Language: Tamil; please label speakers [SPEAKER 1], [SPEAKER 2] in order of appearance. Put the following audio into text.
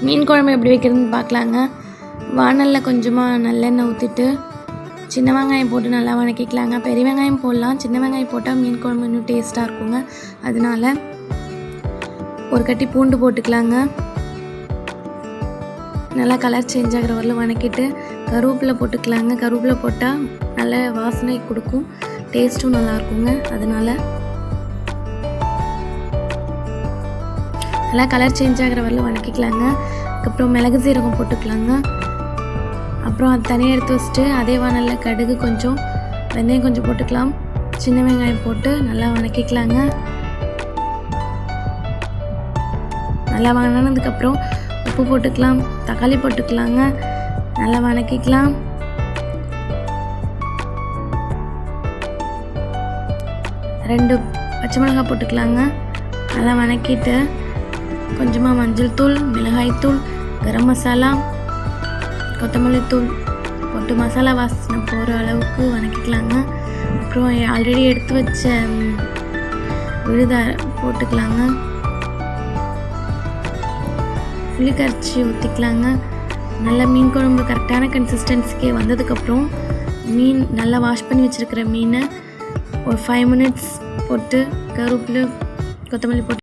[SPEAKER 1] மீன் குழம்பு எப்படி வைக்கிறதுன்னு பார்க்கலாங்க. வானலில் கொஞ்சமாக நல்லெண்ணெய் ஊற்றிட்டு சின்ன வெங்காயம் போட்டு நல்லா வதக்கிக்கலாங்க. பெரிய வெங்காயம் போடலாம், சின்ன வெங்காயம் போட்டால் மீன் குழம்பு இன்னும் டேஸ்ட்டாக இருக்குங்க. அதனால ஒரு கட்டி பூண்டு போட்டுக்கலாங்க. நல்லா கலர் சேஞ்ச் ஆகிற வரலும் வதக்கிட்டு கருவேப்பிலை போட்டுக்கலாங்க. கருவேப்பிலை போட்டால் நல்ல வாசனை கொடுக்கும், டேஸ்ட்டும் நல்லாயிருக்குங்க. அதனால் நல்லா கலர் சேஞ்ச் ஆகிற வரலும் வதக்கிக்கலாங்க. அதுக்கப்புறம் மிளகு சீரகம் போட்டுக்கலாங்க. அப்புறம் அது தனியாக எடுத்து வச்சுட்டு அதே வானலில் கடுகு கொஞ்சம், வெந்தயம் கொஞ்சம் போட்டுக்கலாம். சின்ன வெங்காயம் போட்டு நல்லா வதக்கிக்கலாங்க. நல்லா வதங்கினதுக்கப்புறம் உப்பு போட்டுக்கலாம், தக்காளி போட்டுக்கலாங்க. நல்லா வதக்கிக்கலாம். ரெண்டு பச்சை மிளகாய் போட்டுக்கலாங்க. நல்லா வதக்கிட்டு கொஞ்சமாக மஞ்சள் தூள், மிளகாய் தூள், கரம் மசாலா, கொத்தமல்லி தூள் போட்டு மசாலா வாசனை போகிற அளவுக்கு வதக்கிக்கலாங்க. அப்புறம் ஆல்ரெடி எடுத்து வச்ச விழுதை போட்டுக்கலாங்க. புளி கரைச்சி ஊற்றிக்கலாங்க. நல்லா மீன் குழம்பு கரெக்டான கன்சிஸ்டன்சிக்கே வந்ததுக்கப்புறம் மீன் நல்லா வாஷ் பண்ணி வச்சுருக்கிற மீனை ஒரு 5 மினிட்ஸ் போட்டு கருவேப்பிலை கொத்தமல்லி போட்டு